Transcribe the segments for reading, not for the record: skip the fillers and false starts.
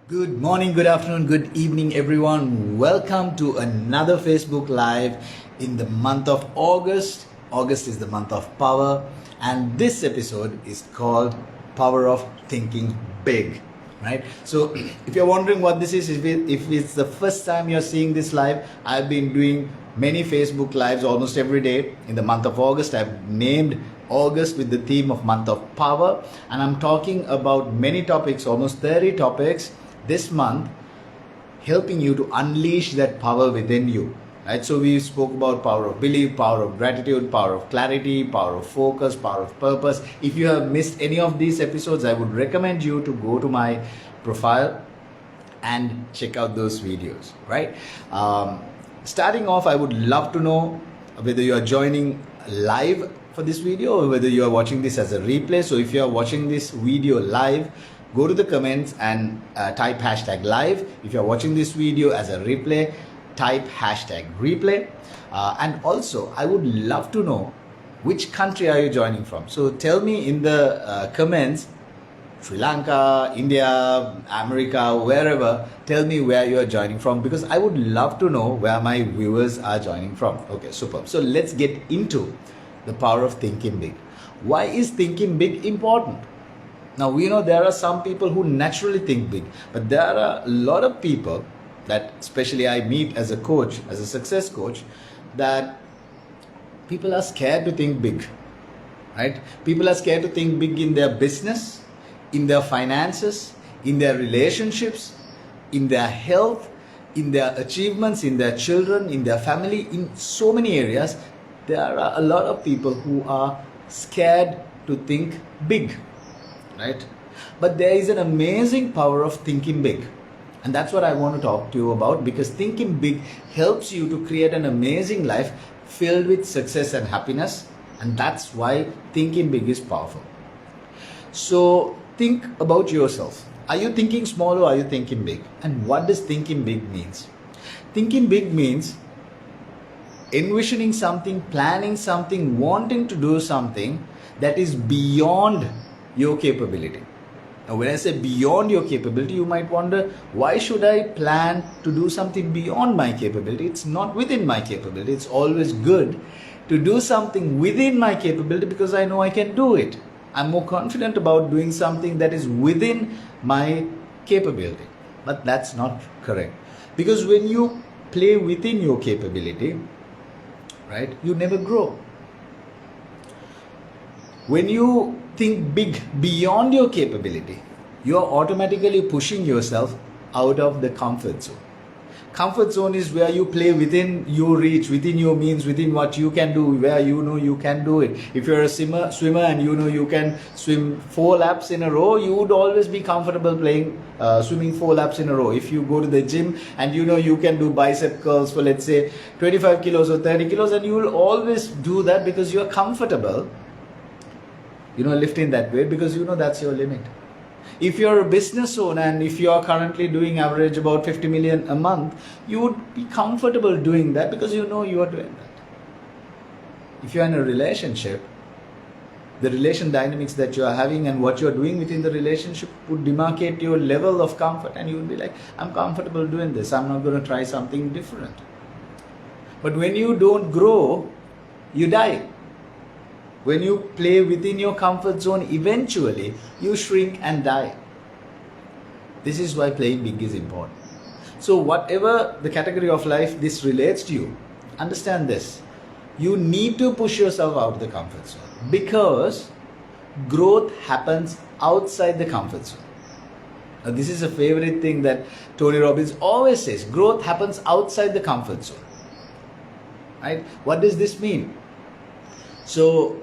Good morning, good afternoon, good evening, everyone. Welcome to another Facebook Live in the month of August. August is the month of power, and this episode is called Power of Thinking Big. Right? So, if you're wondering what this is, if it's the first time you're seeing this live, I've been doing many Facebook Lives almost every day in the month of August. I've named August with the theme of month of power, and I'm talking about many topics, almost 30 topics this month, helping you to unleash that power within you. Right? So we spoke about power of belief, power of gratitude, power of clarity, power of focus, power of purpose. If you have missed any of these episodes, I would recommend you to go to my profile and check out those videos. Right? Starting off, I would love to know whether you are joining live for this video or whether you are watching this as a replay. So if you are watching this video live, go to the comments and type hashtag live. If you're watching this video as a replay, type hashtag replay. And also, I would love to know which country are you joining from. So tell me in the comments, Sri Lanka, India, America, wherever, tell me where you are joining from, because I would love to know where my viewers are joining from. Okay, superb. So let's get into the power of thinking big. Why is thinking big important? Now, we know there are some people who naturally think big, but there are a lot of people that, especially I meet as a coach, as a success coach, that people are scared to think big, right? People are scared to think big in their business, in their finances, in their relationships, in their health, in their achievements, in their children, in their family, in so many areas. There are a lot of people who are scared to think big. Right? But there is an amazing power of thinking big, and that's what I want to talk to you about, because thinking big helps you to create an amazing life filled with success and happiness, and that's why thinking big is powerful. So think about yourself. Are you thinking small or are you thinking big? And what does thinking big means? Thinking big means envisioning something, planning something, wanting to do something that is beyond your capability. Now, when I say beyond your capability, you might wonder, why should I plan to do something beyond my capability? It's not within my capability. It's always good to do something within my capability, because I know I can do it. I'm more confident about doing something that is within my capability. But that's not correct, because when you play within your capability, right, you never grow. When you think big beyond your capability, you are automatically pushing yourself out of the comfort zone. Comfort zone is where you play within your reach, within your means, within what you can do, where you know you can do it. If you're a swimmer and you know you can swim 4 laps in a row, you would always be comfortable swimming 4 laps in a row. If you go to the gym and you know you can do bicep curls for, let's say, 25 kilos or 30 kilos, and you will always do that because you're comfortable lifting that weight, because you know that's your limit. If you're a business owner and if you are currently doing average about 50 million a month, you would be comfortable doing that because you know you are doing that. If you're in a relationship, the relation dynamics that you are having and what you're doing within the relationship would demarcate your level of comfort, and you would be like, I'm comfortable doing this, I'm not going to try something different. But when you don't grow, you die. When you play within your comfort zone, eventually you shrink and die. This is why playing big is important. So whatever the category of life this relates to you, understand this. You need to push yourself out of the comfort zone, because growth happens outside the comfort zone. Now, this is a favorite thing that Tony Robbins always says. Growth happens outside the comfort zone. Right? What does this mean? So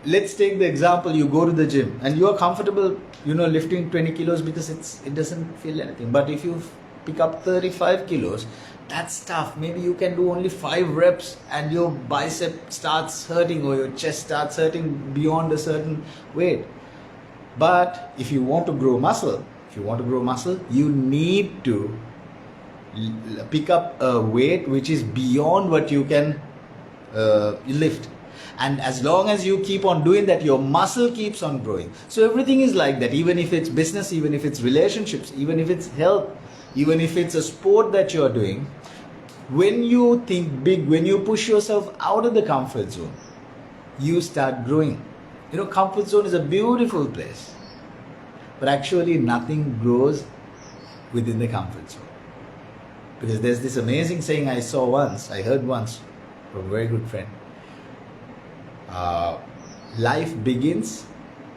let's take the example, you go to the gym and you are comfortable, lifting 20 kilos because it doesn't feel anything. But if you pick up 35 kilos, that's tough. Maybe you can do only 5 reps and your bicep starts hurting or your chest starts hurting beyond a certain weight. But if you want to grow muscle, you need to pick up a weight which is beyond what you can lift. And as long as you keep on doing that, your muscle keeps on growing. So everything is like that, even if it's business, even if it's relationships, even if it's health, even if it's a sport that you're doing. When you think big, when you push yourself out of the comfort zone, you start growing. You know, comfort zone is a beautiful place, but actually nothing grows within the comfort zone. Because there's this amazing saying I heard once from a very good friend. Life begins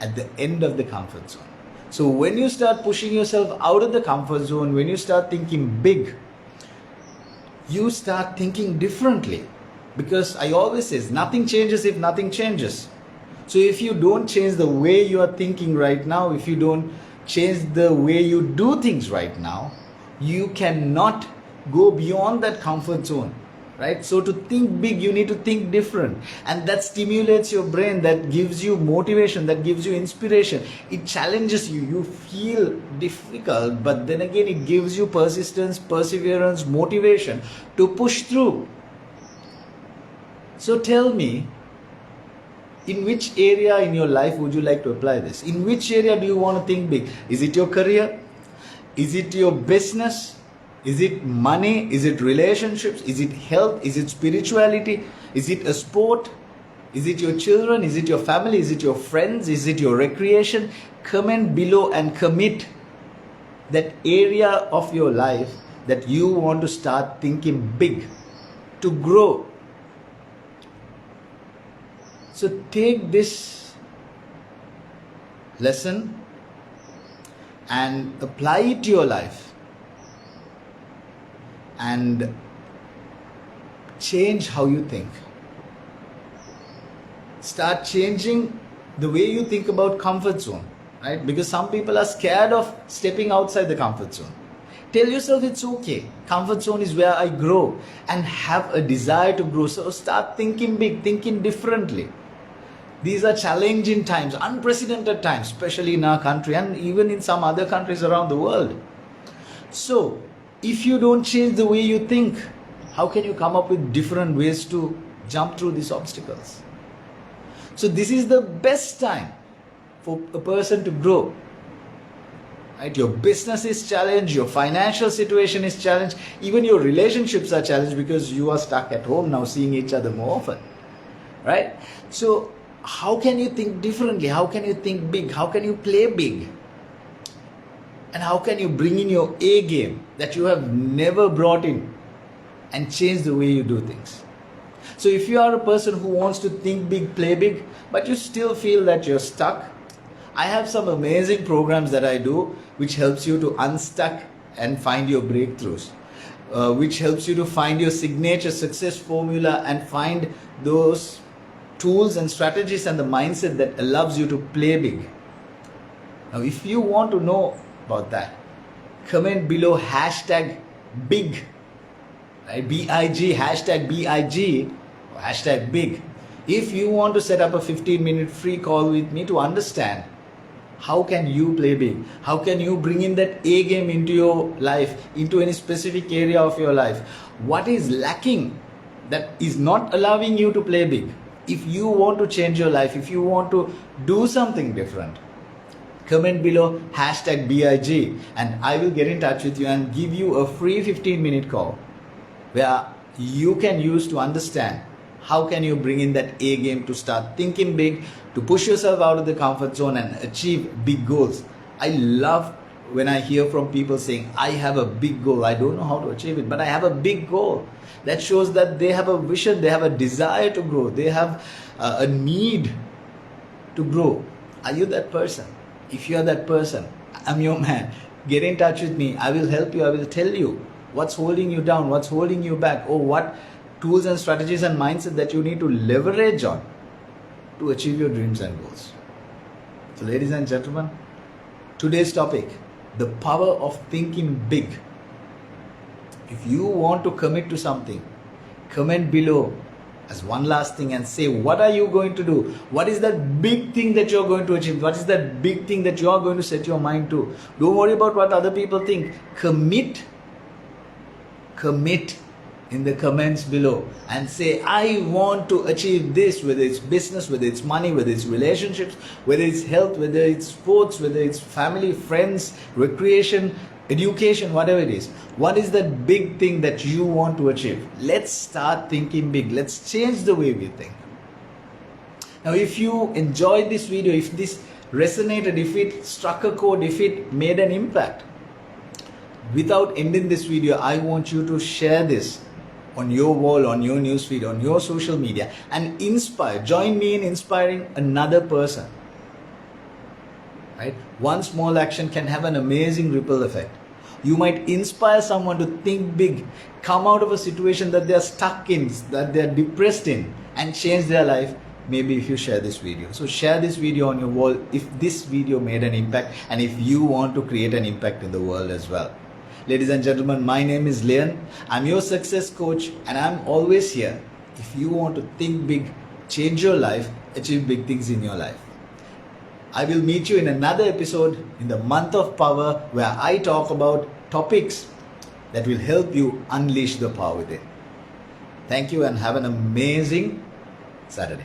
at the end of the comfort zone. So when you start pushing yourself out of the comfort zone, when you start thinking big, you start thinking differently. Because I always say, nothing changes if nothing changes. So if you don't change the way you are thinking right now, if you don't change the way you do things right now, you cannot go beyond that comfort zone, right? So to think big, you need to think different, and that stimulates your brain, that gives you motivation, that gives you inspiration. It challenges you. You feel difficult, but then again it gives you persistence, perseverance, motivation to push through. So tell me, in which area in your life would you like to apply this? In which area do you want to think big? Is it your career? Is it your business? Is it money? Is it relationships? Is it health? Is it spirituality? Is it a sport? Is it your children? Is it your family? Is it your friends? Is it your recreation? Comment below and commit that area of your life that you want to start thinking big, to grow. So take this lesson and apply it to your life and change how you think. Start changing the way you think about comfort zone, right? Because some people are scared of stepping outside the comfort zone. Tell yourself it's okay. Comfort zone is where I grow, and have a desire to grow. So start thinking big, thinking differently. These are challenging times, unprecedented times, especially in our country and even in some other countries around the world. So if you don't change the way you think, how can you come up with different ways to jump through these obstacles? So this is the best time for a person to grow. Right? Your business is challenged, your financial situation is challenged, even your relationships are challenged because you are stuck at home now, seeing each other more often. Right? So how can you think differently? How can you think big? How can you play big? And how can you bring in your A game that you have never brought in and change the way you do things? So if you are a person who wants to think big, play big, but you still feel that you're stuck, I have some amazing programs that I do which helps you to unstuck and find your breakthroughs, which helps you to find your signature success formula and find those tools and strategies and the mindset that allows you to play big. Now if you want to know about that, comment below #big, right? B-I-G, #BIG, or #big. If you want to set up a 15-minute free call with me to understand how can you play big, how can you bring in that A game into your life, into any specific area of your life, what is lacking that is not allowing you to play big. If you want to change your life, if you want to do something different, comment below #BIG and I will get in touch with you and give you a free 15-minute call where you can use to understand how can you bring in that A game to start thinking big, to push yourself out of the comfort zone and achieve big goals. I love when I hear from people saying, I have a big goal, I don't know how to achieve it, but I have a big goal. That shows that they have a vision, they have a desire to grow, they have a need to grow. Are you that person? If you are that person, I'm your man. Get in touch with me. I will help you. I will tell you what's holding you down, what's holding you back, or what tools and strategies and mindset that you need to leverage on to achieve your dreams and goals. So ladies and gentlemen, today's topic, the power of thinking big. If you want to commit to something, comment below as one last thing and say, what are you going to do? What is that big thing that you're going to achieve? What is that big thing that you're going to set your mind to? Don't worry about what other people think. Commit in the comments below and say, I want to achieve this, whether it's business, whether it's money, whether it's relationships, whether it's health, whether it's sports, whether it's family, friends, recreation, education, whatever it is. What is that big thing that you want to achieve? Let's start thinking big. Let's change the way we think. Now, if you enjoyed this video, if this resonated, if it struck a chord, if it made an impact, without ending this video, I want you to share this on your wall, on your newsfeed, on your social media, and inspire. Join me in inspiring another person. Right? One small action can have an amazing ripple effect. You might inspire someone to think big, come out of a situation that they are stuck in, that they are depressed in, and change their life. Maybe if you share this video. So share this video on your wall if this video made an impact and if you want to create an impact in the world as well. Ladies and gentlemen, my name is Lienkay. I'm your success coach and I'm always here. If you want to think big, change your life, achieve big things in your life. I will meet you in another episode in the month of power where I talk about topics that will help you unleash the power within. Thank you and have an amazing Saturday.